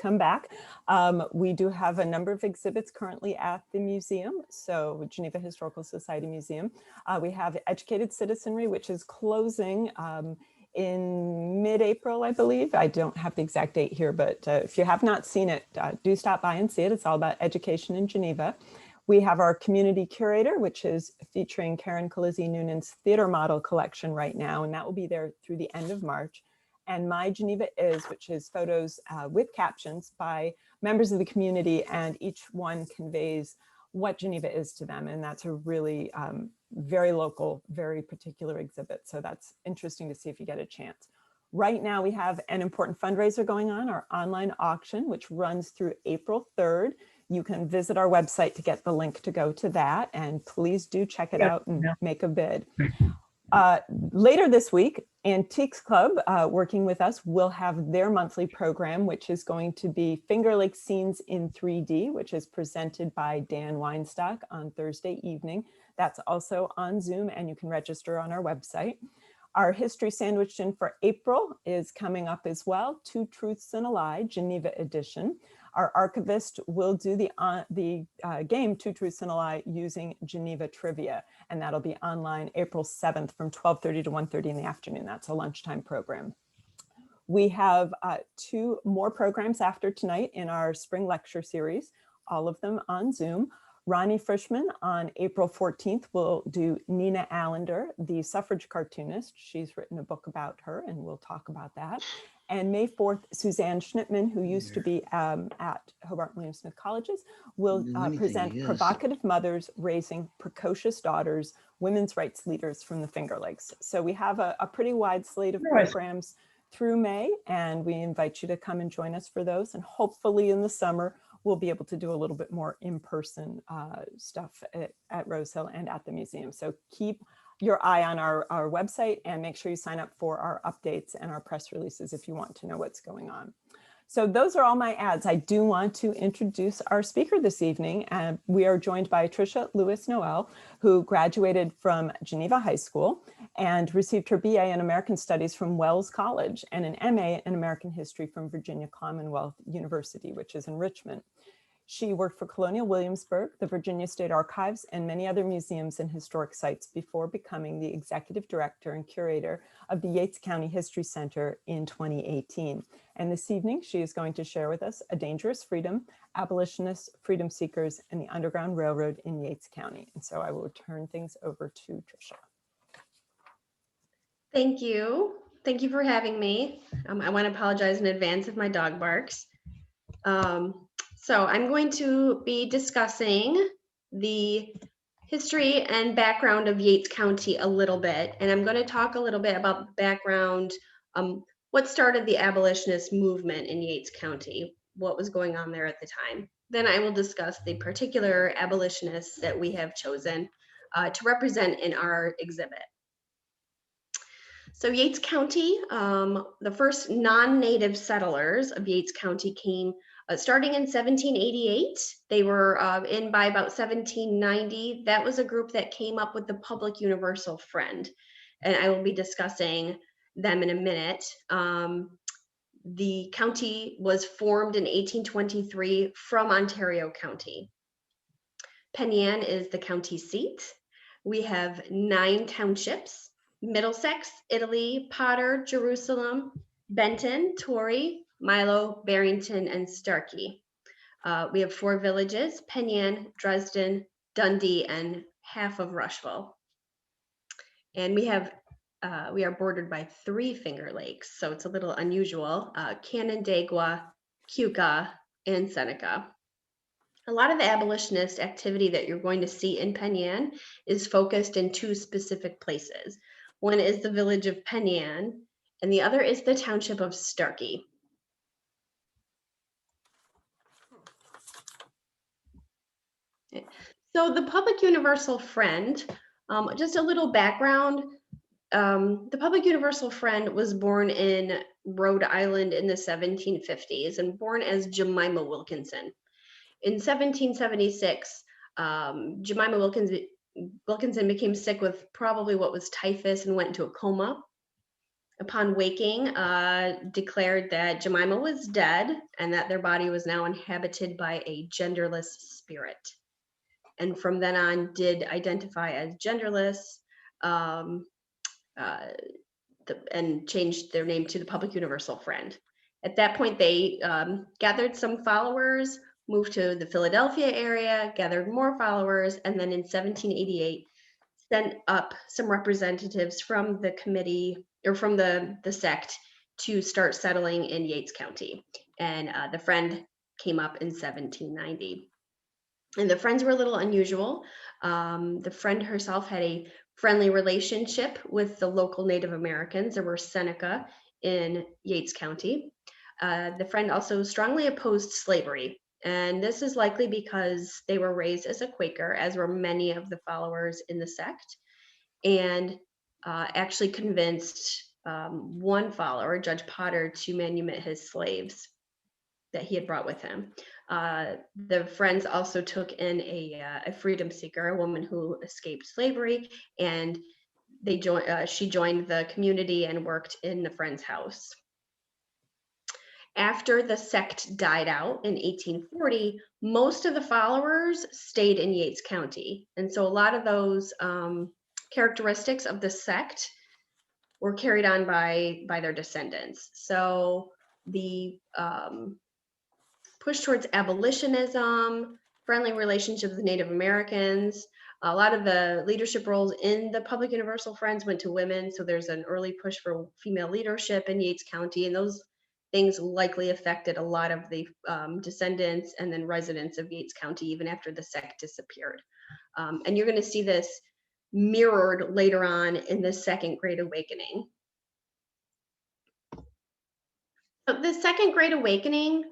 come back. We do have a number of exhibits currently at the museum, so Geneva Historical Society Museum. We have Educated Citizenry, which is closing in mid-April, I believe. I don't have the exact date here, but if you have not seen it, do stop by and see it. It's all about education in Geneva. We have our community curator, which is featuring Karen Colizzi Noonan's theater model collection right now, and that will be there through the end of March. And My Geneva Is, which is photos with captions by members of the community, and each one conveys what Geneva is to them. And that's a really very local, very particular exhibit. So that's interesting to see if you get a chance. Right now we have an important fundraiser going on, our online auction, which runs through April 3rd. You can visit our website to get the link to go to that, and please do check it out and make a bid. Later this week, Antiques Club, working with us, will have their monthly program, which is going to be Finger Lake Scenes in 3D, which is presented by Dan Weinstock on Thursday evening. That's also on Zoom, and you can register on our website. Our History Sandwiched In for April is coming up as well, Two Truths and a Lie, Geneva edition. Our archivist will do the game Two Truths and a Lie using Geneva trivia, and that'll be online April 7th from 12:30 to 1:30 in the afternoon. That's a lunchtime program. We have 2 more programs after tonight in our spring lecture series, all of them on Zoom. Ronnie Frischman on April 14th will do Nina Allender, the suffrage cartoonist. She's written a book about her, and we'll talk about that. And May 4th, Suzanne Schnittman, who used to be at Hobart William Smith Colleges, will present Provocative Mothers Raising Precocious Daughters, Women's Rights Leaders from the Finger Lakes. So we have a pretty wide slate of programs through May, and we invite you to come and join us for those. And hopefully in the summer, we'll be able to do a little bit more in-person stuff at Rose Hill and at the museum. So keep your eye on our website, and make sure you sign up for our updates and our press releases if you want to know what's going on. So those are all my ads. I do want to introduce our speaker this evening. We are joined by Tricia Lewis Noel, who graduated from Geneva High School and received her BA in American Studies from Wells College and an MA in American History from Virginia Commonwealth University, which is in Richmond. She worked for Colonial Williamsburg, the Virginia State Archives, and many other museums and historic sites before becoming the executive director and curator of the Yates County History Center in 2018. And this evening, she is going to share with us A Dangerous Freedom, Abolitionists, Freedom Seekers, and the Underground Railroad in Yates County. And so I will turn things over to Tricia. Thank you. Thank you for having me. I want to apologize in advance if my dog barks. So I'm going to be discussing the history and background of Yates County a little bit, and I'm going to talk a little bit about the background, what started the abolitionist movement in Yates County, what was going on there at the time. Then I will discuss the particular abolitionists that we have chosen to represent in our exhibit. So Yates County, the first non-native settlers of Yates County came starting in 1788. They were in by about 1790. That was a group that came up with the Public Universal Friend, and I will be discussing them in a minute. The county was formed in 1823 from Ontario County. Penang is the county seat. We have 9 townships: Middlesex, Italy, Potter, Jerusalem, Benton, Torrey, Milo, Barrington, and Starkey. We have 4 villages: Penang, Dresden, Dundee, and half of Rushville. And we are bordered by 3 Finger Lakes, so it's a little unusual: Canandaigua, Keuka, and Seneca. A lot of the abolitionist activity that you're going to see in Penang is focused in 2 specific places. One is the village of Penang, and the other is the township of Starkey. So the Public Universal Friend, just a little background. The Public Universal Friend was born in Rhode Island in the 1750s and born as Jemima Wilkinson. In 1776, Jemima Wilkinson became sick with probably what was typhus and went into a coma. upon waking, declared that Jemima was dead and that their body was now inhabited by a genderless spirit. And from then on did identify as genderless, and changed their name to the Public Universal Friend. At that point, they gathered some followers, moved to the Philadelphia area, gathered more followers, and then in 1788, sent up some representatives from the committee or from the sect to start settling in Yates County. And the Friend came up in 1790. And the Friends were a little unusual. The Friend herself had a friendly relationship with the local Native Americans. There were Seneca in Yates County. The Friend also strongly opposed slavery. And this is likely because they were raised as a Quaker, as were many of the followers in the sect, and actually convinced one follower, Judge Potter, to manumit his slaves that he had brought with him. The Friends also took in a freedom seeker, a woman who escaped slavery, and she joined the community and worked in the Friends' house. After the sect died out in 1840, most of the followers stayed in Yates County. And so a lot of those characteristics of the sect were carried on by their descendants. So the push towards abolitionism, friendly relationships with Native Americans, a lot of the leadership roles in the Public Universal Friends went to women. So there's an early push for female leadership in Yates County, and those things likely affected a lot of the descendants and then residents of Yates County even after the sect disappeared. And you're going to see this mirrored later on in the Second Great Awakening. So the Second Great Awakening,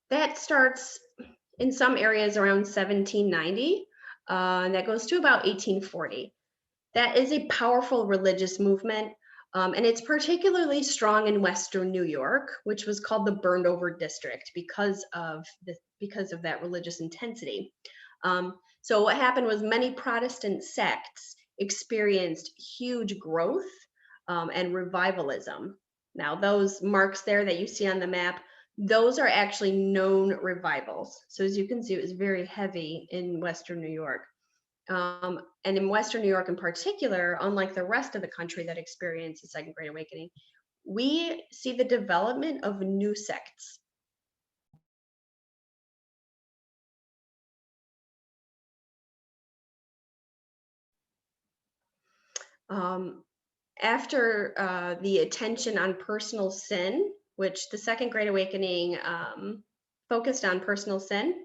that starts in some areas around 1790, and that goes to about 1840. That is a powerful religious movement. And it's particularly strong in Western New York, which was called the Burned Over District because of that religious intensity. So what happened was many Protestant sects experienced huge growth and revivalism. Now those marks there that you see on the map, those are actually known revivals. So as you can see, it was very heavy in Western New York. And in Western New York in particular, unlike the rest of the country that experienced the Second Great Awakening, we see the development of new sects. After the attention on personal sin, which the Second Great Awakening focused on personal sin,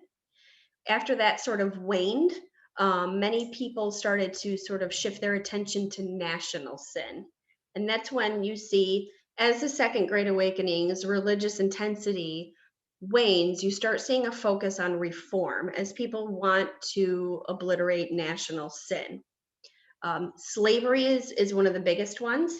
after that sort of waned, many people started to sort of shift their attention to national sin. And that's when you see, as the Second Great Awakening's religious intensity wanes, you start seeing a focus on reform as people want to obliterate national sin. Slavery is one of the biggest ones.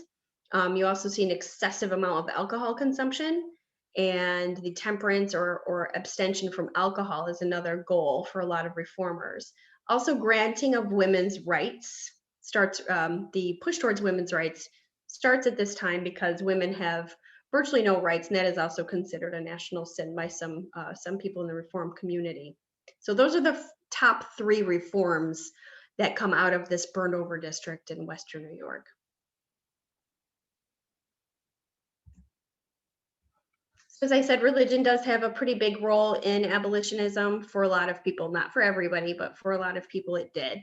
You also see an excessive amount of alcohol consumption, and the temperance or abstention from alcohol is another goal for a lot of reformers. Also, granting of women's rights starts, the push towards women's rights starts at this time because women have virtually no rights, and that is also considered a national sin by some people in the reform community. So those are the top three reforms that come out of this burned over district in Western New York. So as I said, religion does have a pretty big role in abolitionism for a lot of people, not for everybody, but for a lot of people it did.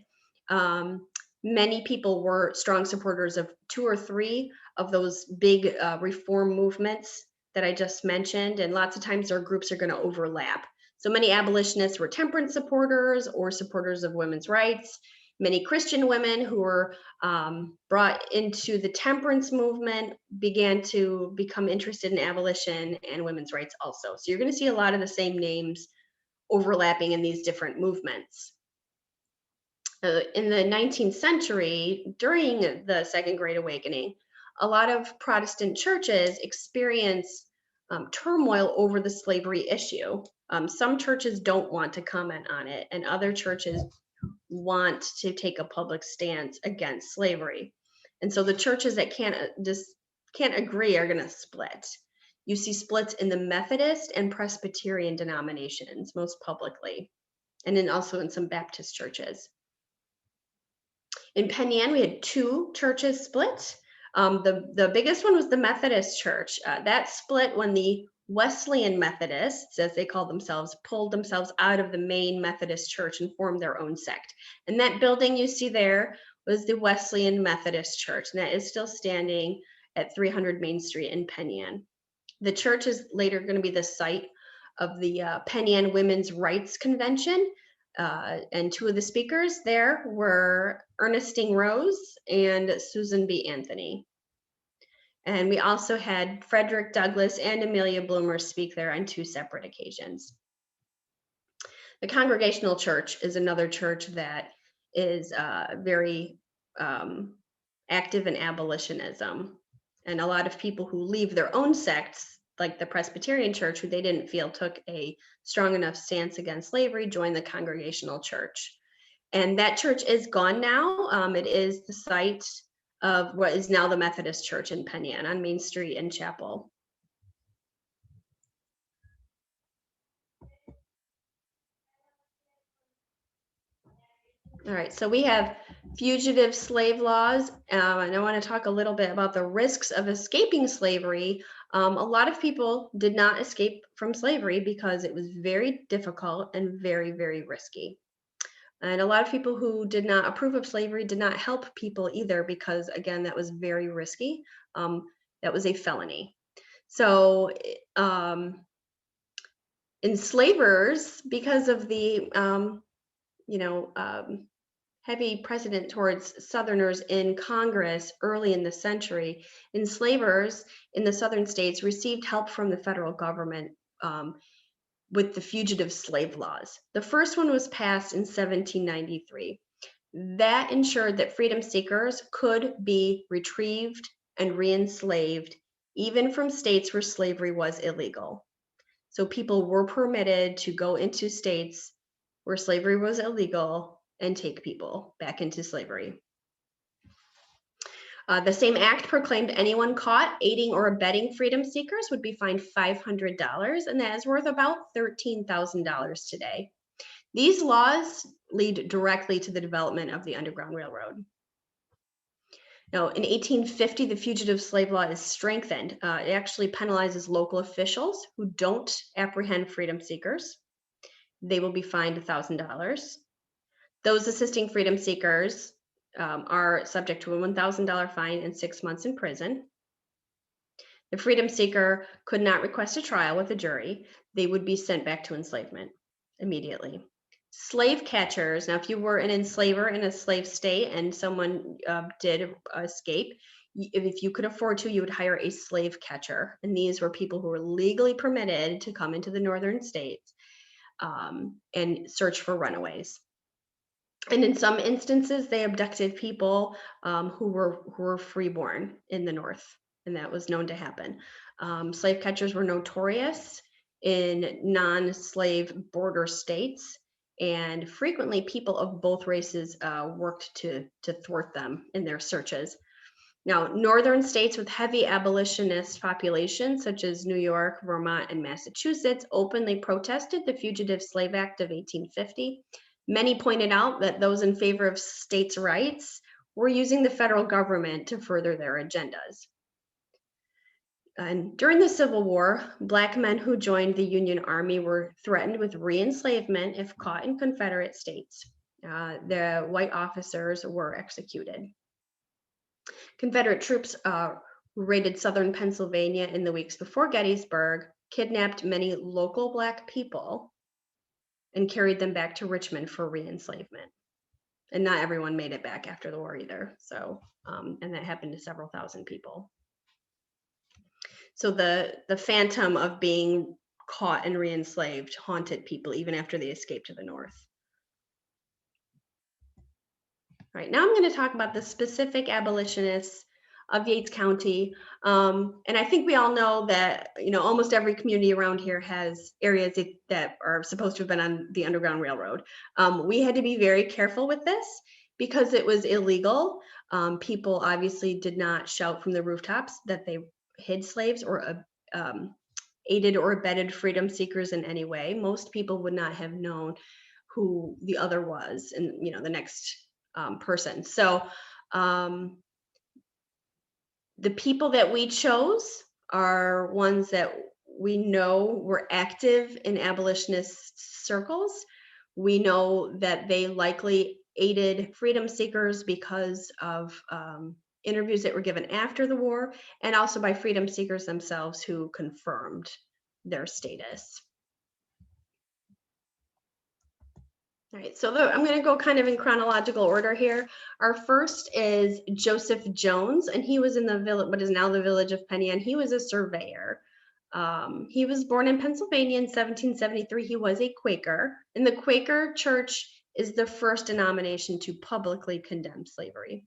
Many people were strong supporters of two or three of those big reform movements that I just mentioned, and lots of times their groups are going to overlap. So many abolitionists were temperance supporters or supporters of women's rights. Many Christian women who were brought into the temperance movement began to become interested in abolition and women's rights also. So you're going to see a lot of the same names overlapping in these different movements. In the 19th century, during the Second Great Awakening, a lot of Protestant churches experienced turmoil over the slavery issue. Some churches don't want to comment on it, and other churches want to take a public stance against slavery. And so the churches that can't agree are going to split. You see splits in the Methodist and Presbyterian denominations most publicly, and then also in some Baptist churches. In Penang, we had 2 churches split. The biggest one was the Methodist Church. That split when the Wesleyan Methodists, as they called themselves, pulled themselves out of the main Methodist Church and formed their own sect. And that building you see there was the Wesleyan Methodist Church, and that is still standing at 300 Main Street in Penang. The church is later going to be the site of the Penang Women's Rights Convention, and 2 of the speakers there were Ernestine Rose and Susan B. Anthony. And we also had Frederick Douglass and Amelia Bloomer speak there on 2 separate occasions. The Congregational Church is another church that is very active in abolitionism. And a lot of people who leave their own sects, like the Presbyterian Church, who they didn't feel took a strong enough stance against slavery, joined the Congregational Church. And that church is gone now. It is the site of what is now the Methodist Church in Penang on Main Street in Chapel. All right, so we have fugitive slave laws, and I want to talk a little bit about the risks of escaping slavery. A lot of people did not escape from slavery because it was very difficult and very, very risky. And a lot of people who did not approve of slavery did not help people either because, again, that was very risky. That was a felony. So enslavers, because of the heavy precedent towards Southerners in Congress early in the century, enslavers in the Southern states received help from the federal government with the fugitive slave laws. The first one was passed in 1793. That ensured that freedom seekers could be retrieved and re-enslaved, even from states where slavery was illegal. So people were permitted to go into states where slavery was illegal and take people back into slavery. The same act proclaimed anyone caught aiding or abetting freedom seekers would be fined $500, and that is worth about $13,000 today. These laws lead directly to the development of the Underground Railroad. Now, in 1850, the fugitive slave law is strengthened. It actually penalizes local officials who don't apprehend freedom seekers. They will be fined $1,000. Those assisting freedom seekers are subject to a $1,000 fine and 6 months in prison. The freedom seeker could not request a trial with a jury. They would be sent back to enslavement immediately. Slave catchers, now if you were an enslaver in a slave state and someone did escape, if you could afford to, you would hire a slave catcher. And these were people who were legally permitted to come into the northern states and search for runaways. And in some instances, they abducted people who were freeborn in the North, and that was known to happen. Slave catchers were notorious in non-slave border states, and frequently people of both races worked to thwart them in their searches. Now, northern states with heavy abolitionist populations, such as New York, Vermont, and Massachusetts, openly protested the Fugitive Slave Act of 1850. Many pointed out that those in favor of states' rights were using the federal government to further their agendas. And during the Civil War, Black men who joined the Union Army were threatened with re-enslavement if caught in Confederate states. The white officers were executed. Confederate troops who raided southern Pennsylvania in the weeks before Gettysburg kidnapped many local Black people and carried them back to Richmond for re-enslavement. And not everyone made it back after the war either. So, and that happened to several thousand people. So the phantom of being caught and re-enslaved haunted people even after they escaped to the North. All right, now I'm going to talk about the specific abolitionists of Yates County. And I think we all know that, almost every community around here has areas that are supposed to have been on the Underground Railroad. We had to be very careful with this because it was illegal. People obviously did not shout from the rooftops that they hid slaves or aided or abetted freedom seekers in any way. Most people would not have known who the other was and, you know, the next person. So the people that we chose are ones that we know were active in abolitionist circles. We know that they likely aided freedom seekers because of interviews that were given after the war, and also by freedom seekers themselves who confirmed their status. All right, so I'm going to go kind of in chronological order here. Our first is Joseph Jones, and he was in the village, what is now the village of Penang. He was a surveyor. He was born in Pennsylvania in 1773. He was a Quaker, and the Quaker Church is the first denomination to publicly condemn slavery.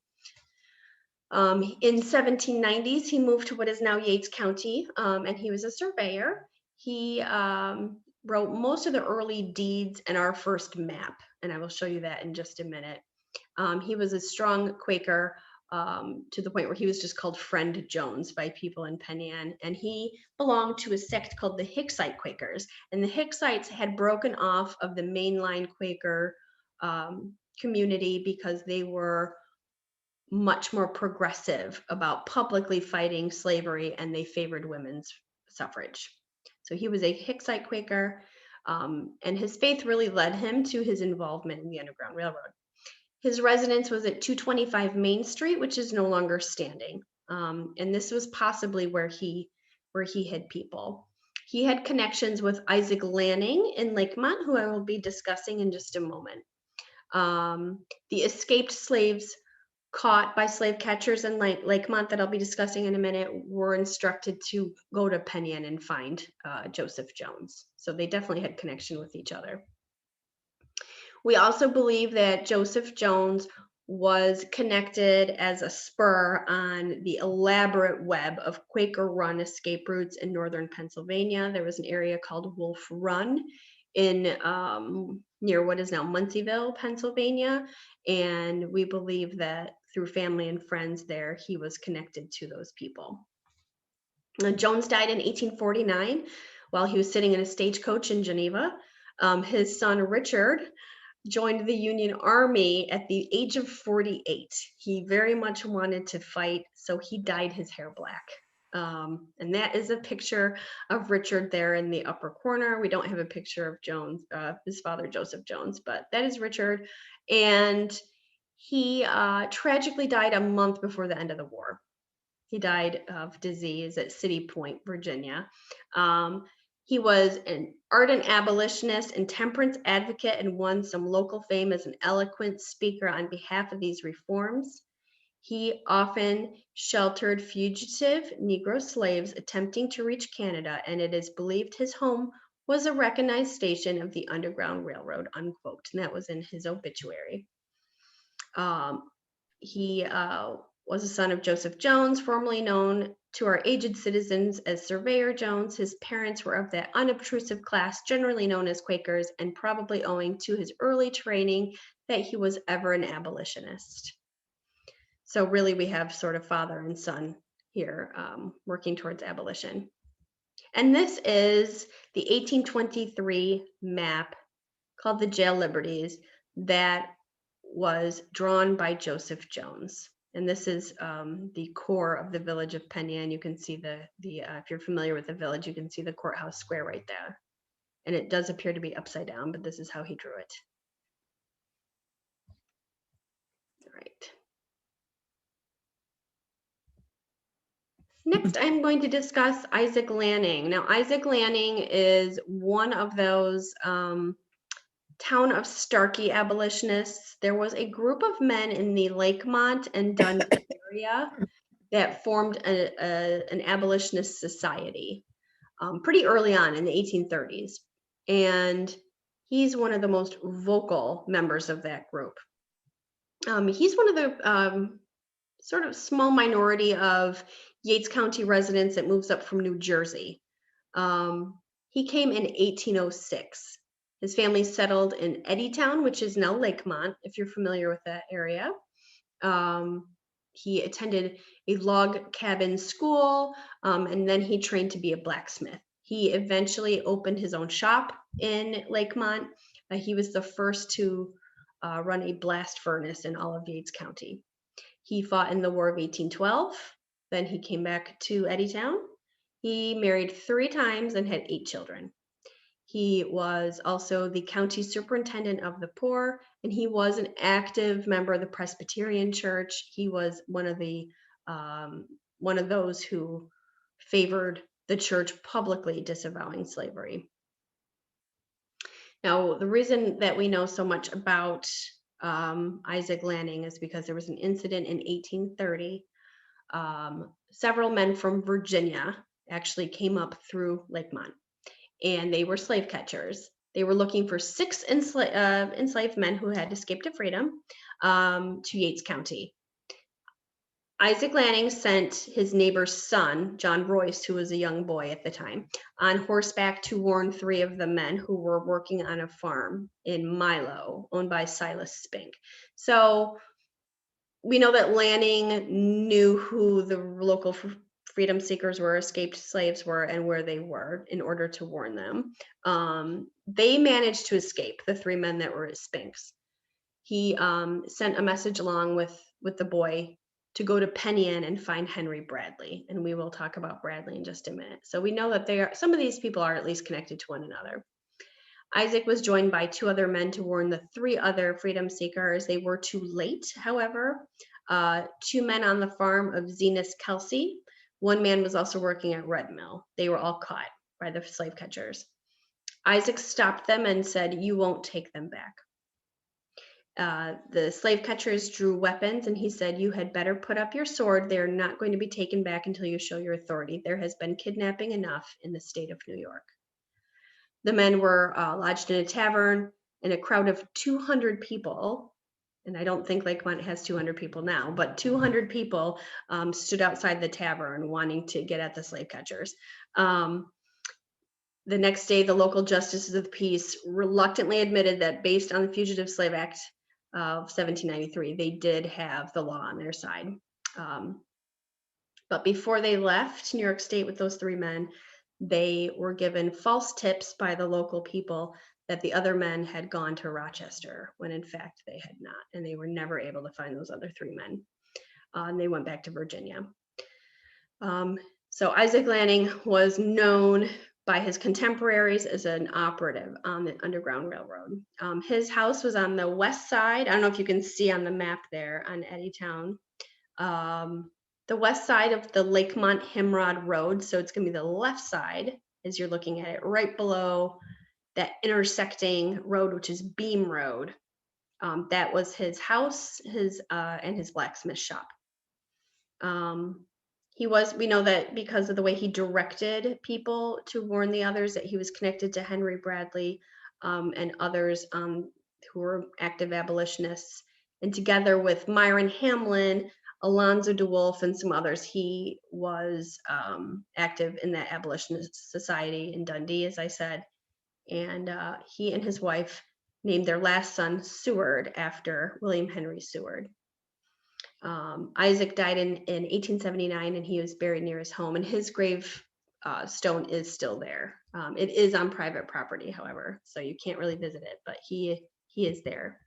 In 1790s, he moved to what is now Yates County, and he was a surveyor. He wrote most of the early deeds and our first map, and I will show you that in just a minute. He was a strong Quaker to the point where he was just called Friend Jones by people in Penang, and he belonged to a sect called the Hicksite Quakers, and the Hicksites had broken off of the mainline Quaker community because they were much more progressive about publicly fighting slavery, and they favored women's suffrage. So he was a Hicksite Quaker, and his faith really led him to his involvement in the Underground Railroad. His residence was at 225 Main Street, which is no longer standing. And this was possibly where he hid people. He had connections with Isaac Lanning in Lakemont, who I will be discussing in just a moment. The escaped slaves caught by slave catchers in Lakemont that I'll be discussing in a minute were instructed to go to Penang and find Joseph Jones. So they definitely had connection with each other. We also believe that Joseph Jones was connected as a spur on the elaborate web of Quaker-run escape routes in northern Pennsylvania. There was an area called Wolf Run in near what is now Muncieville, Pennsylvania, and we believe that through family and friends there, he was connected to those people. Jones died in 1849 while he was sitting in a stagecoach in Geneva. His son Richard joined the Union Army at the age of 48. He very much wanted to fight, so he dyed his hair black. And that is a picture of Richard there in the upper corner. We don't have a picture of Jones, his father, Joseph Jones, but that is Richard. And he tragically died a month before the end of the war. He died of disease at City Point, Virginia. He was an ardent abolitionist and temperance advocate and won some local fame as an eloquent speaker on behalf of these reforms. He often sheltered fugitive Negro slaves attempting to reach Canada, and it is believed his home was a recognized station of the Underground Railroad, unquote. And that was in his obituary. He was a son of Joseph Jones, formerly known to our aged citizens as Surveyor Jones. His parents were of that unobtrusive class generally known as Quakers, and probably owing to his early training that he was ever an abolitionist. So really we have sort of father and son here working towards abolition. And this is the 1823 map called the Jail Liberties that was drawn by Joseph Jones. And this is the core of the village of Penang. You can see if you're familiar with the village, you can see the courthouse square right there. And it does appear to be upside down, but this is how he drew it. All right. Next, I'm going to discuss Isaac Lanning. Now, Isaac Lanning is one of those town of Starkey abolitionists. There was a group of men in the Lakemont and Dundee area that formed an abolitionist society pretty early on in the 1830s. And he's one of the most vocal members of that group. He's one of the sort of small minority of Yates County residents that moves up from New Jersey. He came in 1806. His family settled in Eddytown, which is now Lakemont, if you're familiar with that area. He attended a log cabin school, and then he trained to be a blacksmith. He eventually opened his own shop in Lakemont. He was the first to run a blast furnace in all of Yates County. He fought in the War of 1812. Then he came back to Eddytown. He married 3 times and had 8 children. He was also the county superintendent of the poor, and he was an active member of the Presbyterian Church. He was one of those who favored the church publicly disavowing slavery. Now, the reason that we know so much about Isaac Lanning is because there was an incident in 1830. Several men from Virginia actually came up through Lakemont, and they were slave catchers. They were looking for 6 enslaved men who had escaped to freedom to Yates County. Isaac Lanning sent his neighbor's son, John Royce, who was a young boy at the time, on horseback to warn 3 of the men who were working on a farm in Milo, owned by Silas Spink. So we know that Lanning knew who the local freedom seekers were, escaped slaves were, and where they were in order to warn them. They managed to escape, the 3 men that were at Spink's. He sent a message along with the boy to go to Penang and find Henry Bradley, and we will talk about Bradley in just a minute. So we know that some of these people are at least connected to one another. Isaac was joined by 2 other men to warn the 3 other freedom seekers. They were too late, however. 2 men on the farm of Zenas Kelsey. 1 man was also working at Red Mill. They were all caught by the slave catchers. Isaac stopped them and said, "You won't take them back." The slave catchers drew weapons, and he said, "You had better put up your sword. They are not going to be taken back until you show your authority. There has been kidnapping enough in the state of New York." The men were lodged in a tavern, and a crowd of 200 people, and I don't think Lakemont has 200 people now, but 200 people stood outside the tavern wanting to get at the slave catchers. The next day, the local justices of the peace reluctantly admitted that based on the Fugitive Slave Act of 1793, they did have the law on their side. But before they left New York State with those 3 men, they were given false tips by the local people that the other men had gone to Rochester, when in fact they had not, and they were never able to find those other 3 men. And they went back to Virginia. So Isaac Lanning was known by his contemporaries as an operative on the Underground Railroad. His house was on the west side. I don't know if you can see on the map there on Eddytown. The west side of the Lakemont Himrod Road. So it's going to be the left side as you're looking at it, right below that intersecting road, which is Beam Road. That was his house, and his blacksmith shop. We know that because of the way he directed people to warn the others, that he was connected to Henry Bradley and others who were active abolitionists. And together with Myron Hamlin, Alonzo DeWolf, and some others, he was active in that Abolitionist Society in Dundee, as I said. And he and his wife named their last son Seward after William Henry Seward. Isaac died in 1879, and he was buried near his home, and his grave stone is still there. It is on private property, however, so you can't really visit it, but he is there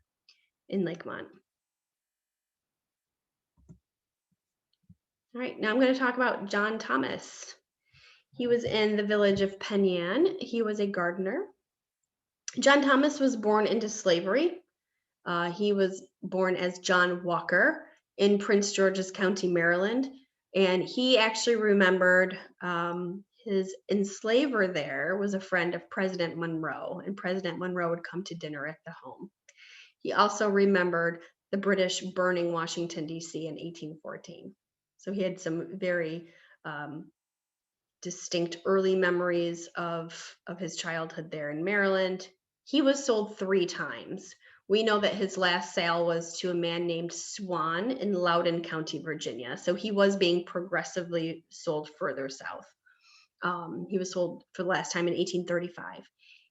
in Lakemont. All right, now I'm going to talk about John Thomas. He was in the village of Penang. He was a gardener. John Thomas was born into slavery. He was born as John Walker in Prince George's County, Maryland. And he actually remembered his enslaver there was a friend of President Monroe, and President Monroe would come to dinner at the home. He also remembered the British burning Washington, D.C. in 1814. So he had some very distinct early memories of his childhood there in Maryland. He was sold 3 times. We know that his last sale was to a man named Swan in Loudoun County, Virginia. So he was being progressively sold further south. He was sold for the last time in 1835.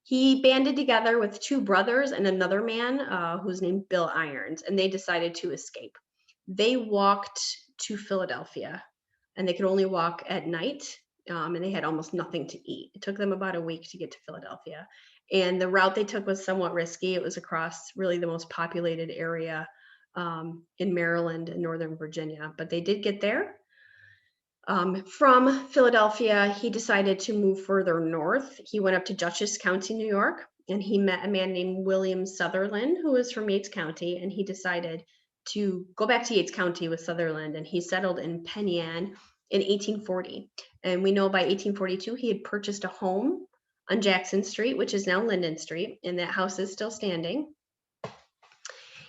He banded together with 2 brothers and another man who's named Bill Irons, and they decided to escape. They walked to Philadelphia, and they could only walk at night, and they had almost nothing to eat. It took them about a week to get to Philadelphia, and the route they took was somewhat risky. It was across really the most populated area in Maryland and Northern Virginia, but they did get there. From Philadelphia, he decided to move further north. He went up to Dutchess County, New York, and he met a man named William Sutherland, who was from Yates County, and he decided to go back to Yates County with Sutherland, and he settled in Penang in 1840. And we know by 1842, he had purchased a home on Jackson Street, which is now Linden Street, and that house is still standing.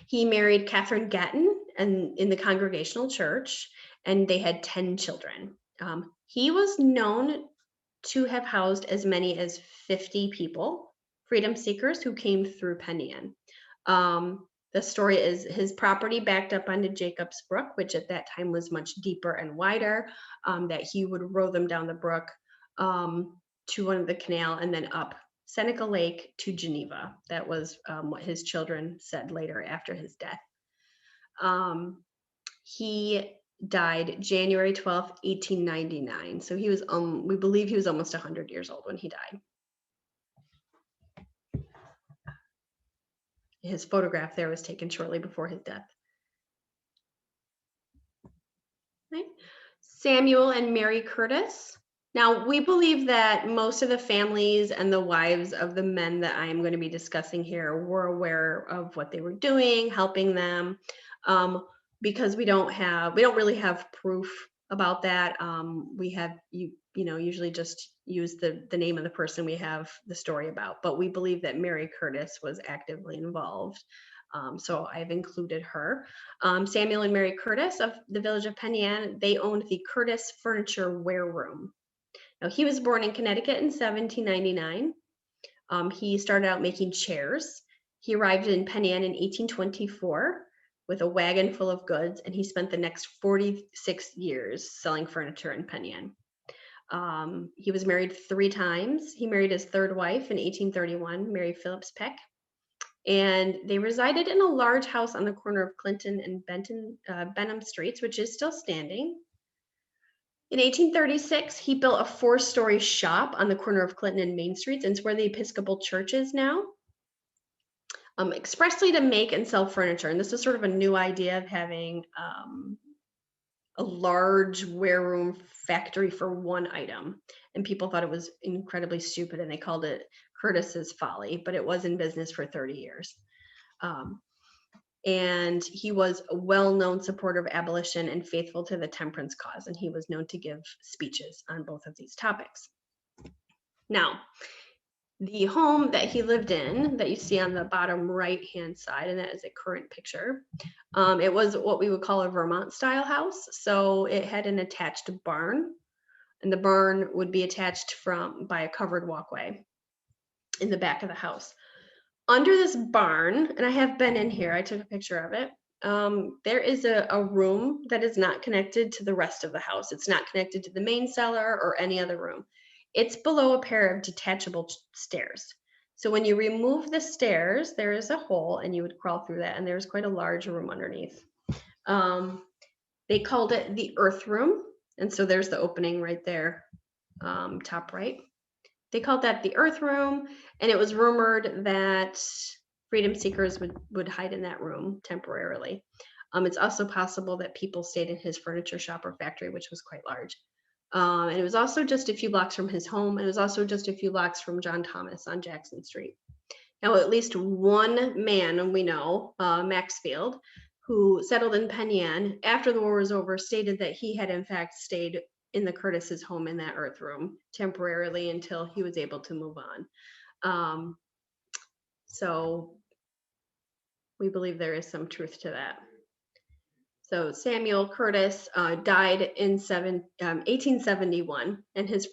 He married Catherine Gatton and in the Congregational Church, and they had 10 children. He was known to have housed as many as 50 people, freedom seekers who came through Penang. The story is his property backed up onto Jacob's Brook, which at that time was much deeper and wider, that he would row them down the brook to one of the canal and then up Seneca Lake to Geneva. That was what his children said later after his death. He died January 12th, 1899. So he was, we believe he was almost 100 years old when he died. His photograph there was taken shortly before his death. Right. Samuel and Mary Curtis. Now, we believe that most of the families and the wives of the men that I am going to be discussing here were aware of what they were doing, helping them, because we don't really have proof about that. We have usually just use the name of the person we have the story about, but we believe that Mary Curtis was actively involved. So I've included her. Samuel and Mary Curtis of the village of Penang, they owned the Curtis Furniture Wareroom. Now, he was born in Connecticut in 1799. He started out making chairs. He arrived in Penang in 1824 with a wagon full of goods, and he spent the next 46 years selling furniture in Penang. He was married 3 times. He married his 3rd wife in 1831, Mary Phillips Peck, and they resided in a large house on the corner of Clinton and Benham Streets, which is still standing. In 1836, he built a 4-story shop on the corner of Clinton and Main Streets, and it's where the Episcopal Church is now, expressly to make and sell furniture. And this is sort of a new idea of having a large wareroom factory for one item. And people thought it was incredibly stupid, and they called it Curtis's Folly, but it was in business for 30 years. And he was a well-known supporter of abolition and faithful to the temperance cause, and he was known to give speeches on both of these topics. Now, the home that he lived in that you see on the bottom right-hand side, and that is a current picture, it was what we would call a Vermont style house. So it had an attached barn, and the barn would be attached by a covered walkway in the back of the house. Under this barn, and I have been in here, I took a picture of it, there is a room that is not connected to the rest of the house. It's not connected to the main cellar or any other room. It's below a pair of detachable stairs. So when you remove the stairs, there is a hole, and you would crawl through that, and there's quite a large room underneath. They called it the earth room, and so there's the opening right there, top right. They called that the earth room, and it was rumored that freedom seekers would hide in that room temporarily. It's also possible that people stayed in his furniture shop or factory, which was quite large. And it was also just a few blocks from his home. It was also just a few blocks from John Thomas on Jackson Street. Now, at least one man we know, Maxfield, who settled in Penang after the war was over, stated that he had in fact stayed in the Curtis's home in that earth room temporarily until he was able to move on. So we believe there is some truth to that. So Samuel Curtis died in 1871, and his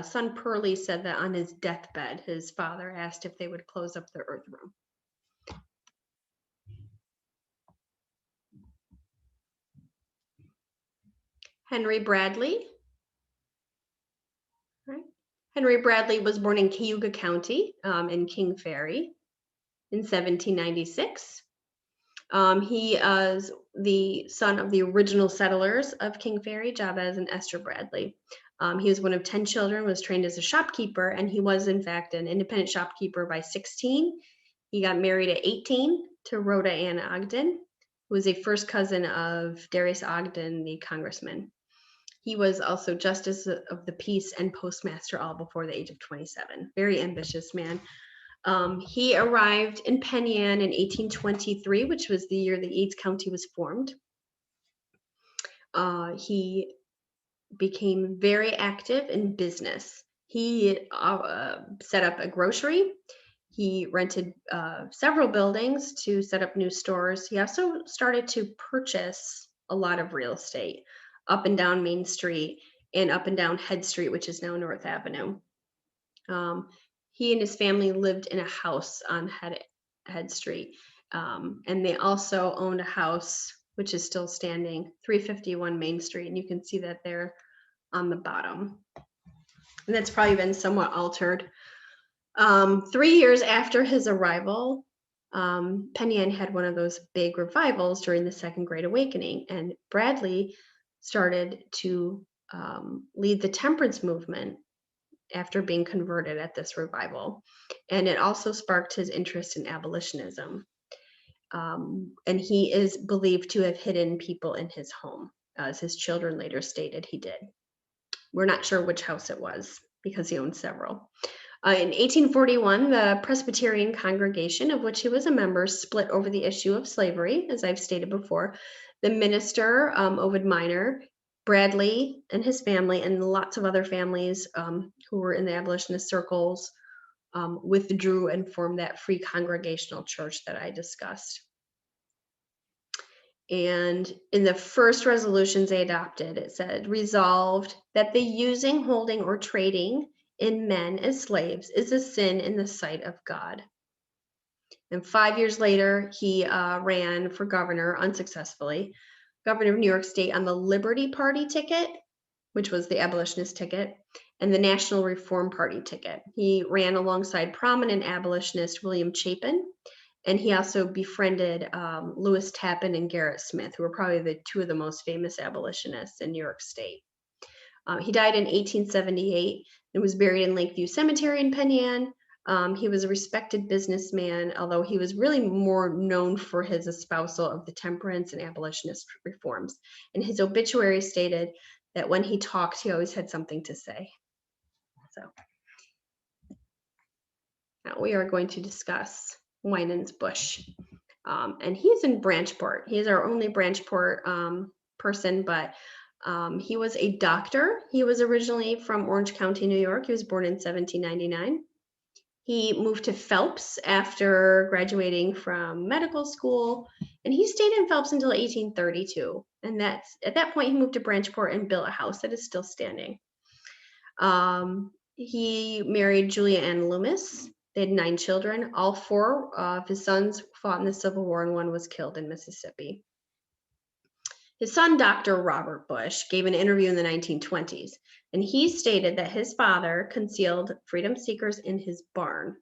son Pearlie said that on his deathbed, his father asked if they would close up the earth room. Henry Bradley. Right. Henry Bradley was born in Cayuga County in King Ferry in 1796. He is the son of the original settlers of King Ferry, Jabez and Esther Bradley. He was one of 10 children, was trained as a shopkeeper, and he was, in fact, an independent shopkeeper by 16. He got married at 18 to Rhoda Ann Ogden, who was a first cousin of Darius Ogden, the congressman. He was also Justice of the Peace and Postmaster all before the age of 27. Very ambitious man. He arrived in Penang in 1823, which was the year that Yates County was formed. He became very active in business. He set up a grocery. He rented several buildings to set up new stores. He also started to purchase a lot of real estate up and down Main Street and up and down Head Street, which is now North Avenue. He and his family lived in a house on Head Street. And they also owned a house, which is still standing, 351 Main Street. And you can see that there on the bottom. And that's probably been somewhat altered. 3 years after his arrival, Penang had one of those big revivals during the Second Great Awakening. And Bradley started to lead the temperance movement after being converted at this revival. And it also sparked his interest in abolitionism. And he is believed to have hidden people in his home, as his children later stated he did. We're not sure which house it was because he owned several. In 1841, the Presbyterian congregation, of which he was a member, split over the issue of slavery, as I've stated before. The minister, Ovid Minor, Bradley and his family, and lots of other families who were in the abolitionist circles withdrew and formed that free Congregational Church that I discussed. And in the first resolutions they adopted, it said, resolved that the using, holding, or trading in men as slaves is a sin in the sight of God. And 5 years later, he ran for governor unsuccessfully, governor of New York State on the Liberty Party ticket, which was the abolitionist ticket, and the National Reform Party ticket. He ran alongside prominent abolitionist William Chapin, and he also befriended Lewis Tappan and Garrett Smith, who were probably the two of the most famous abolitionists in New York State. He died in 1878 and was buried in Lakeview Cemetery in Penang. He was a respected businessman, although he was really more known for his espousal of the temperance and abolitionist reforms. And his obituary stated that when he talked, he always had something to say. So now we are going to discuss Winen's Bush. And he's in Branchport. He is our only Branchport person, but he was a doctor. He was originally from Orange County, New York. He was born in 1799. He moved to Phelps after graduating from medical school, and he stayed in Phelps until 1832. And at that point, he moved to Branchport and built a house that is still standing. He married Julia Ann Loomis. They had 9 children. All 4 of his sons fought in the Civil War, and one was killed in Mississippi. His son, Dr. Robert Bush, gave an interview in the 1920s, and he stated that his father concealed freedom seekers in his barn.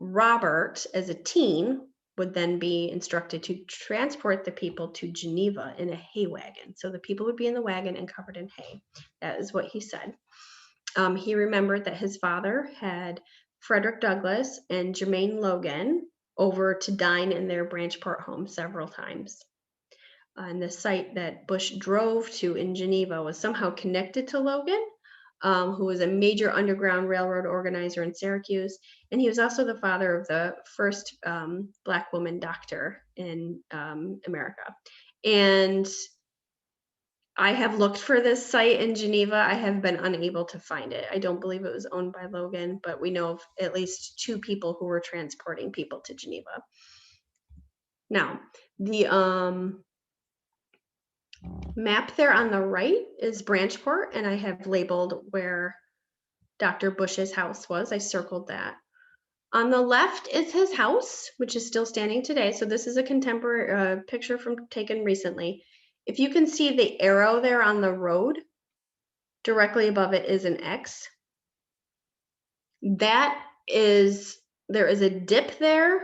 Robert, as a teen, would then be instructed to transport the people to Geneva in a hay wagon. So the people would be in the wagon and covered in hay. That is what he said. He remembered that his father had Frederick Douglass and Jermaine Logan over to dine in their Branchport home several times. And the site that Bush drove to in Geneva was somehow connected to Logan, who was a major Underground Railroad organizer in Syracuse. And he was also the father of the first Black woman doctor in America. And I have looked for this site in Geneva. I have been unable to find it. I don't believe it was owned by Logan, but we know of at least 2 people who were transporting people to Geneva. Now, the map there on the right is Branchport, and I have labeled where Dr. Bush's house was. I circled that. On the left is his house, which is still standing today. So this is a contemporary picture taken recently. If you can see the arrow there on the road, directly above it is an X. There is a dip there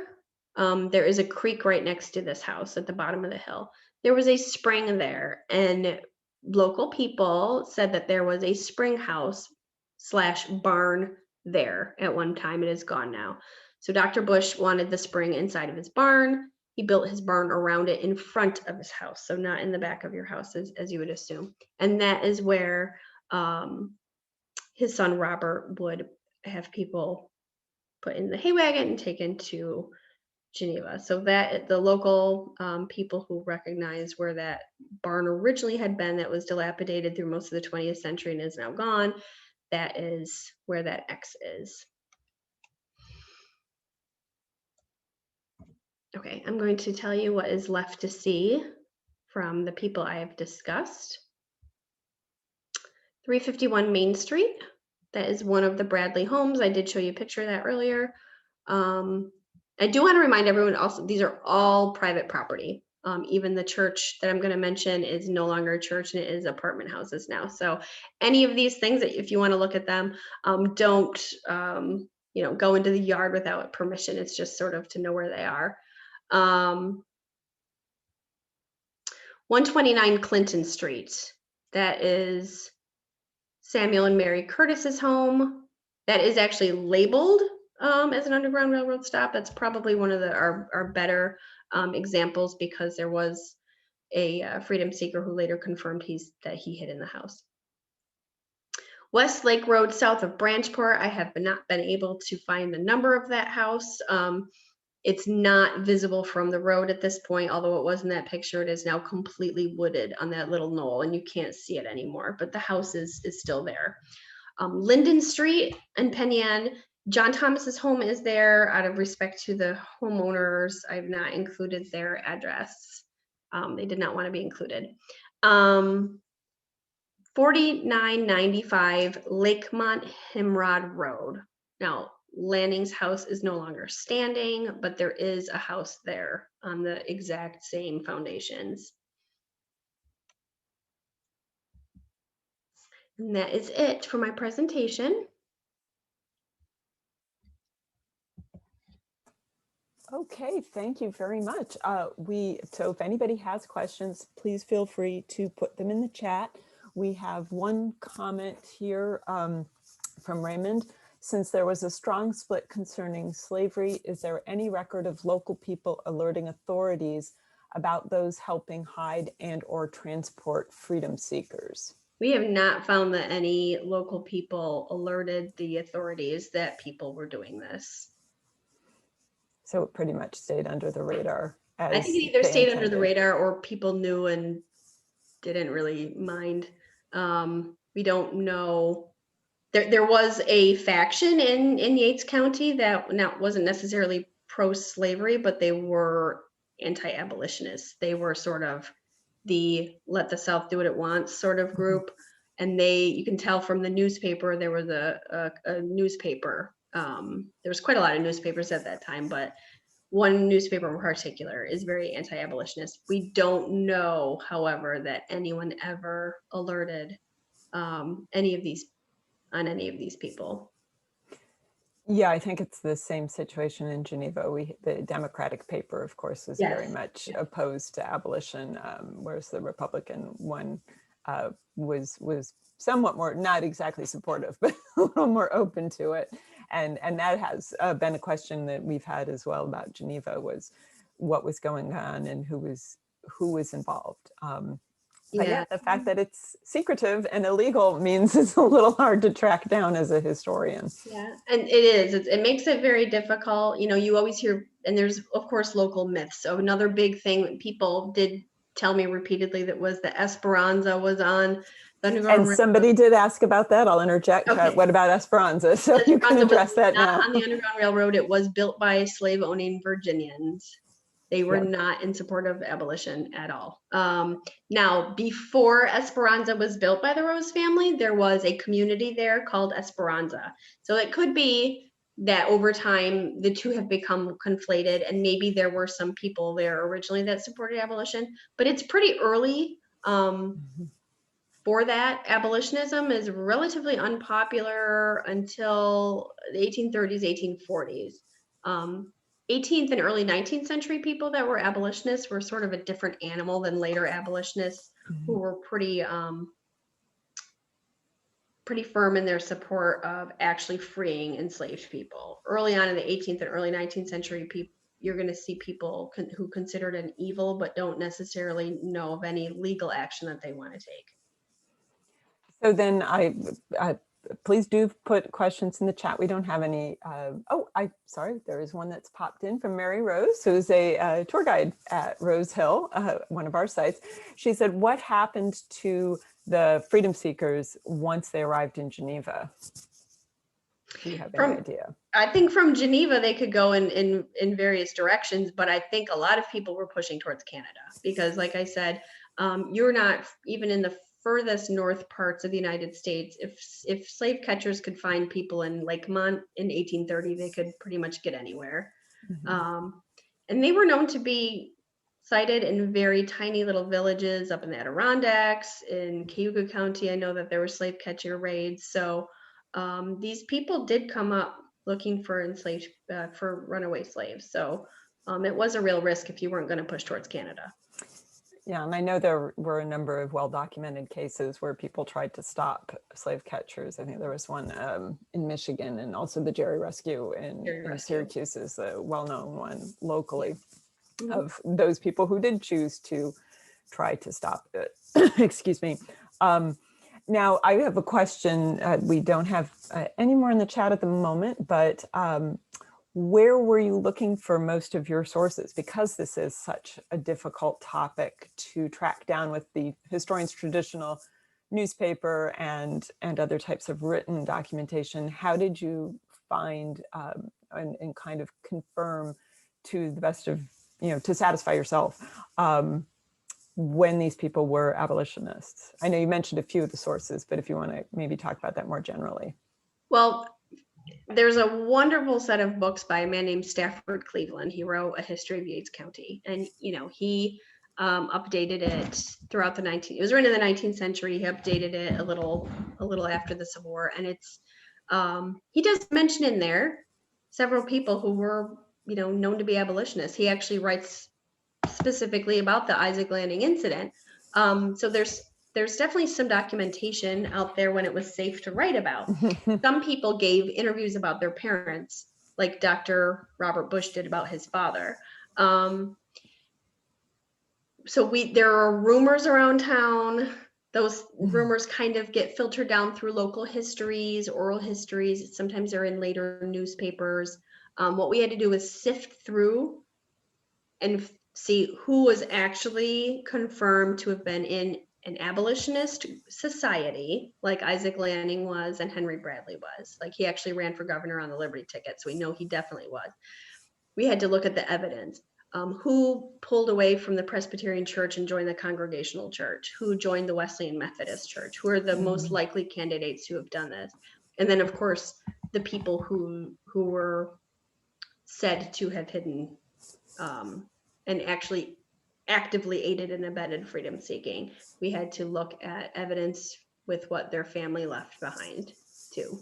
There is a creek right next to this house at the bottom of the hill. There was a spring there, and local people said that there was a spring house / barn there at one time. It is gone now. So Dr. Bush wanted the spring inside of his barn. He built his barn around it in front of his house, so not in the back of your house, as you would assume. And that is where his son Robert would have people put in the hay wagon and taken to Geneva. So that the local people who recognize where that barn originally had been, that was dilapidated through most of the 20th century and is now gone, that is where that X is. Okay, I'm going to tell you what is left to see from the people I have discussed. 351 Main Street. That is one of the Bradley homes. I did show you a picture of that earlier. I do want to remind everyone also, these are all private property. Even the church that I'm going to mention is no longer a church, and it is apartment houses now. So any of these things, if you want to look at them, don't go into the yard without permission. It's just sort of to know where they are. 129 Clinton Street. That is Samuel and Mary Curtis's home. That is actually labeled as an Underground Railroad stop. That's probably one of our better examples, because there was a freedom seeker who later confirmed that he hid in the house. West Lake Road south of Branchport. I have not been able to find the number of that house. It's not visible from the road at this point, although it was in that picture. It is now completely wooded on that little knoll, and you can't see it anymore, but the house is still there. Linden Street in Penang. John Thomas's home is there. Out of respect to the homeowners, I've not included their address. They did not want to be included. 4995 Lakemont Himrod Road. Now, Lanning's house is no longer standing, but there is a house there on the exact same foundations. And that is it for my presentation. Okay, thank you very much. So if anybody has questions, please feel free to put them in the chat. We have one comment here from Raymond. Since there was a strong split concerning slavery, is there any record of local people alerting authorities about those helping hide and/or transport freedom seekers? We have not found that any local people alerted the authorities that people were doing this. So it pretty much stayed under the radar. I think it either stayed under the radar or people knew and didn't really mind. We don't know. There was a faction in Yates County that wasn't necessarily pro-slavery, but they were anti-abolitionists. They were sort of the let the South do what it wants sort of group. And you can tell from the newspaper, there was a newspaper. There was quite a lot of newspapers at that time, but one newspaper in particular is very anti-abolitionist. We don't know, however, that anyone ever alerted any of these people. Yeah, I think it's the same situation in Geneva. The Democratic paper, of course, was very much opposed to abolition, whereas the Republican one was somewhat more, not exactly supportive, but a little more open to it. And that has been a question that we've had as well about Geneva, was what was going on and who was involved. But yeah, the fact that it's secretive and illegal means it's a little hard to track down as a historian. Yeah, and it is. It makes it very difficult. You always hear, and there's of course local myths. So another big thing that people did tell me repeatedly that was the Esperanza was on the Underground Railroad. Somebody did ask about that. I'll interject. Okay. What about Esperanza? So you can address that now. On the Underground Railroad, it was built by slave-owning Virginians. They were not in support of abolition at all. Now, before Esperanza was built by the Rose family, there was a community there called Esperanza. So it could be that over time, the two have become conflated, and maybe there were some people there originally that supported abolition, but it's pretty early for that. Abolitionism is relatively unpopular until the 1830s, 1840s. 18th and early 19th century people that were abolitionists were sort of a different animal than later abolitionists who were pretty firm in their support of actually freeing enslaved people. Early on in the 18th and early 19th century, you're going to see people who considered an evil but don't necessarily know of any legal action that they want to take. So then I please do put questions in the chat. We don't have any. Sorry, there is one that's popped in from Mary Rose, who's a tour guide at Rose Hill, one of our sites. She said, what happened to the freedom seekers once they arrived in Geneva? Do you have any idea? I think from Geneva, they could go in various directions, but I think a lot of people were pushing towards Canada because, like I said, you're not even in the furthest north parts of the United States. If slave catchers could find people in Lakemont in 1830, they could pretty much get anywhere. Mm-hmm. And they were known to be sited in very tiny little villages up in the Adirondacks. In Cayuga County, I know that there were slave catcher raids. So these people did come up looking for for runaway slaves. So it was a real risk if you weren't going to push towards Canada. Yeah, and I know there were a number of well-documented cases where people tried to stop slave catchers. I think there was one in Michigan, and also the Jerry Rescue in Syracuse is a well-known one locally, mm-hmm. of those people who did choose to try to stop it. Excuse me. Now, I have a question. We don't have any more in the chat at the moment, but where were you looking for most of your sources? Because this is such a difficult topic to track down with the historian's traditional newspaper and other types of written documentation. How did you find and kind of confirm to the best of, to satisfy yourself when these people were abolitionists? I know you mentioned a few of the sources, but if you want to maybe talk about that more generally. Well, there's a wonderful set of books by a man named Stafford Cleveland. He wrote A History of Yates County, and he updated it throughout it was written in the 19th century. He updated it a little after the Civil War, and it's he does mention in there several people who were known to be abolitionists. He actually writes specifically about the Isaac Lanning incident. So there's definitely some documentation out there when it was safe to write about. Some people gave interviews about their parents, like Dr. Robert Bush did about his father. So there are rumors around town. Those rumors kind of get filtered down through local histories, oral histories. Sometimes they're in later newspapers. What we had to do was sift through and see who was actually confirmed to have been in an abolitionist society, like Isaac Lanning was and Henry Bradley was. Like, he actually ran for governor on the Liberty ticket, so we know he definitely was. We had to look at the evidence. Who pulled away from the Presbyterian Church and joined the Congregational Church? Who joined the Wesleyan Methodist Church? Who are the most likely candidates who have done this? And then, of course, the people who were said to have hidden and actually actively aided and abetted freedom seeking. We had to look at evidence with what their family left behind too.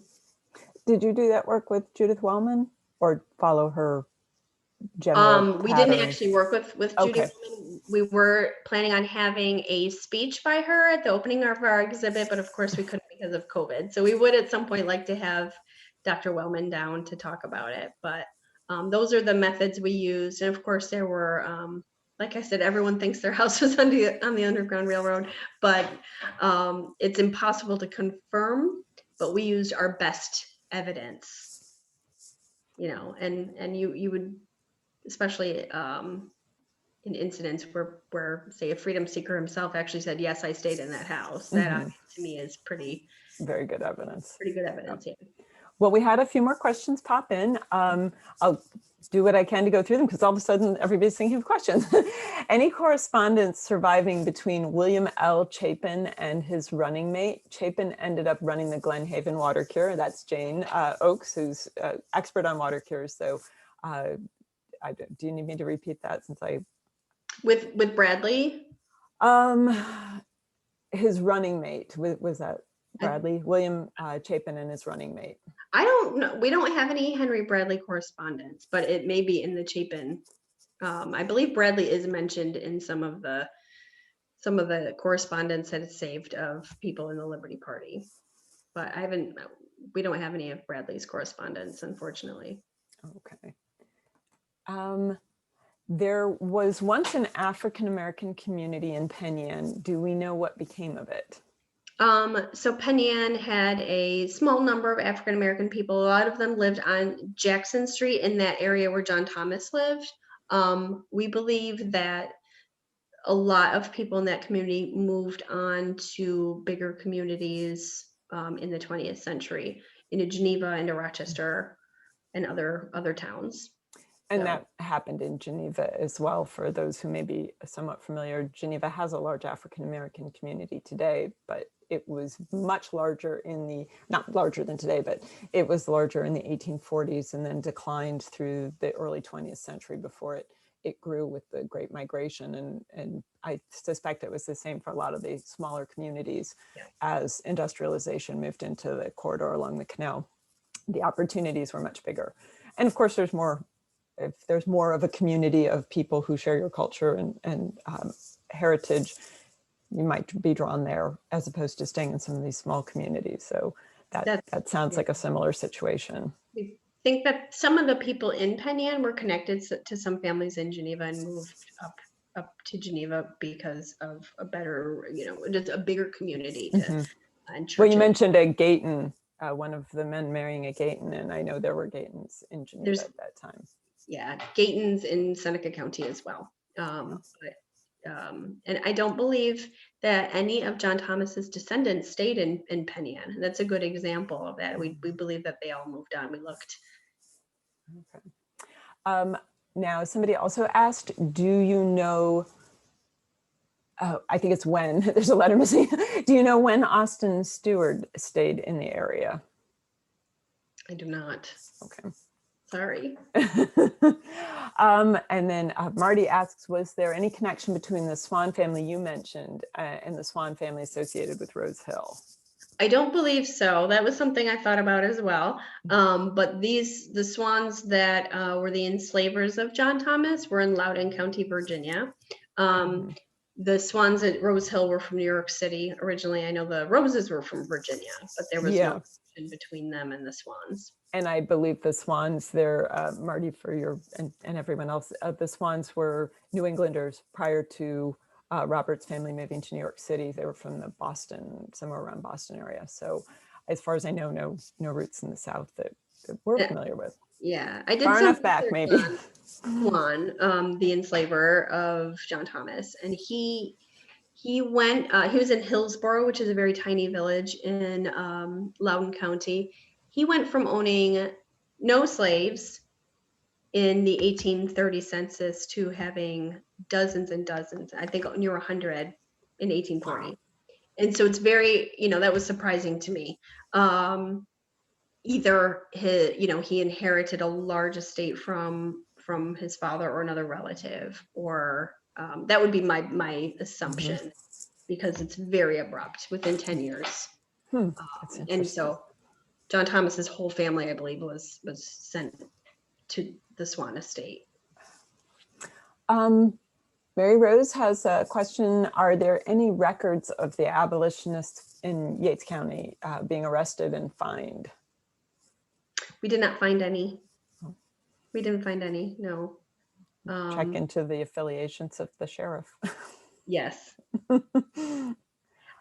Did you do that work with Judith Wellman or follow her general we didn't actually work with Okay. Judith Wellman. We were planning on having a speech by her at the opening of our exhibit, but of course we couldn't because of COVID. So we would at some point like to have Dr. Wellman down to talk about it. But those are the methods we used. And of course there were, like I said, everyone thinks their house was on the Underground Railroad, but it's impossible to confirm, but we used our best evidence, and you would, especially in incidents where say a freedom seeker himself actually said, yes, I stayed in that house. That to me is very good evidence. Pretty good evidence, yeah. Well, we had a few more questions pop in. I'll do what I can to go through them because all of a sudden everybody's thinking of questions. Any correspondence surviving between William L. Chapin and his running mate? Chapin ended up running the Glen Haven water cure. That's Jane Oakes, who's expert on water cures. So do you need me to repeat that since I... With Bradley? His running mate, was that... Bradley, William Chapin and his running mate. I don't know. We don't have any Henry Bradley correspondence, but it may be in the Chapin. I believe Bradley is mentioned in some of the correspondence that is saved of people in the Liberty Party, but we don't have any of Bradley's correspondence, unfortunately. Okay. There was once an African-American community in Penang. Do we know what became of it? So Penang had a small number of African-American people. A lot of them lived on Jackson Street in that area where John Thomas lived. We believe that a lot of people in that community moved on to bigger communities in the 20th century, into Geneva, into Rochester, and other towns. And So that happened in Geneva as well. For those who may be somewhat familiar, Geneva has a large African-American community today, but it was much larger not larger than today, but it was larger in the 1840s and then declined through the early 20th century before it grew with the Great Migration. And I suspect it was the same for a lot of the smaller communities. Yeah. As industrialization moved into the corridor along the canal. The opportunities were much bigger. And of course, if there's more of a community of people who share your culture and heritage, you might be drawn there as opposed to staying in some of these small communities. So that sounds like a similar situation. we think that some of the people in Penang were connected to some families in Geneva and moved up to Geneva because of a better, just a bigger community. And well, you mentioned a Gayton, one of the men marrying a Gayton, and I know there were Gaytons in Geneva at that time. Yeah, Gaytons in Seneca County as well. And I don't believe that any of John Thomas's descendants stayed in Penang. That's a good example of that. We believe that they all moved on. We looked. Okay. Now, somebody also asked, do you know, I think it's when, there's a letter missing. Do you know when Austin Stewart stayed in the area? I do not. Okay. Sorry. And then Marty asks, was there any connection between the Swan family you mentioned and the Swan family associated with Rose Hill? I don't believe so. That was something I thought about as well. But the Swans that were the enslavers of John Thomas were in Loudoun County, Virginia. The Swans at Rose Hill were from New York City originally. I know the Roses were from Virginia, but there was no connection between them and the Swans. And I believe the Swans there, Marty, for your and everyone else, the Swans were New Englanders prior to Robert's family moving to New York City. They were from the somewhere around Boston area. So as far as I know, no roots in the South that we're familiar with. Yeah, I did far enough back, maybe. Swan, the enslaver of John Thomas, and he went. He was in Hillsborough, which is a very tiny village in Loudoun County. He went from owning no slaves in the 1830 census to having dozens and dozens. I think near 100 in 1840. Wow. And so it's very, that was surprising to me. Either he inherited a large estate from his father or another relative, or that would be my assumption, because it's very abrupt within 10 years. And so John Thomas's whole family, I believe, was sent to the Swan estate. Mary Rose has a question. Are there any records of the abolitionists in Yates County being arrested and fined? We did not find any. We didn't find any, no. Check into the affiliations of the sheriff. Yes.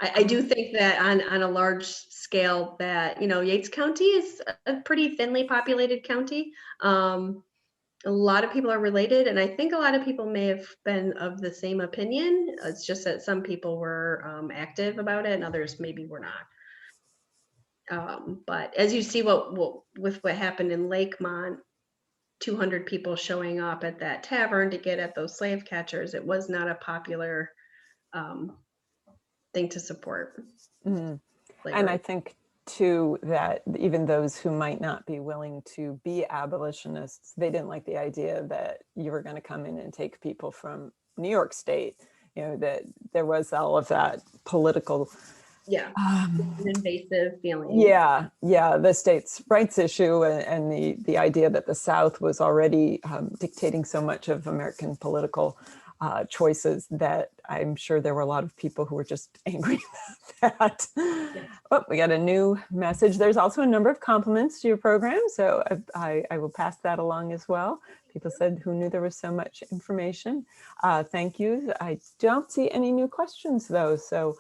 I do think that on a large scale that, Yates County is a pretty thinly populated county. A lot of people are related, and I think a lot of people may have been of the same opinion. It's just that some people were active about it and others maybe were not. But as you see with what happened in Lakemont, 200 people showing up at that tavern to get at those slave catchers, it was not a popular thing to support. And I think too that even those who might not be willing to be abolitionists, they didn't like the idea that you were going to come in and take people from New York State, that there was all of that political Yeah, an invasive feeling. Yeah, the states' rights issue and the idea that the South was already dictating so much of American political choices that I'm sure there were a lot of people who were just angry about that. Yes. Oh, we got a new message. There's also a number of compliments to your program, so I will pass that along as well. People said who knew there was so much information. Thank you. I don't see any new questions though, so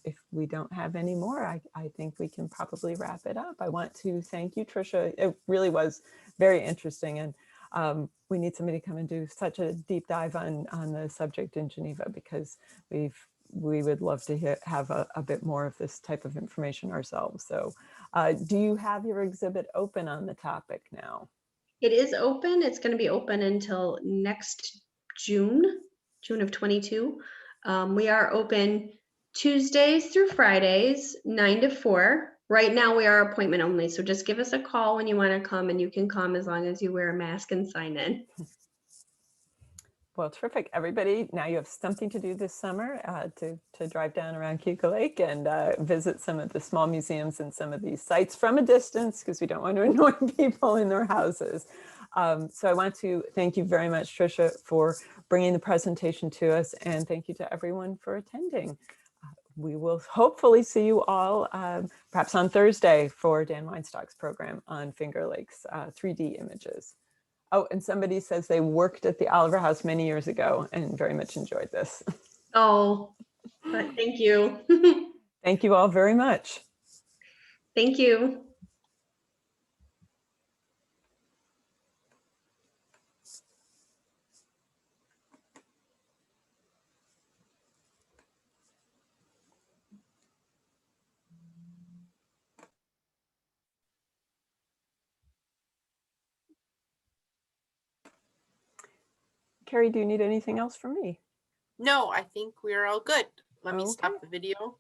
if we don't have any more, I think we can probably wrap it up. I want to thank you, Tricia. It really was very interesting, and we need somebody to come and do such a deep dive on the subject in Geneva, because we would love to have a bit more of this type of information ourselves. So do you have your exhibit open on the topic now? It is open. It's going to be open until next June of 22. We are open Tuesdays through Fridays, 9 to 4. Right now we are appointment only, so just give us a call when you want to come, and you can come as long as you wear a mask and sign in. Well, terrific. Everybody, now you have something to do this summer to drive down around Keuka Lake and visit some of the small museums and some of these sites from a distance, because we don't want to annoy people in their houses. So I want to thank you very much, Tricia, for bringing the presentation to us, and thank you to everyone for attending. We will hopefully see you all perhaps on Thursday for Dan Weinstock's program on Finger Lakes 3D images. Oh, and somebody says they worked at the Oliver House many years ago and very much enjoyed this. Oh, but thank you. Thank you all very much. Thank you. Carrie, do you need anything else from me? No, I think we're all good. Let me Okay. stop the video.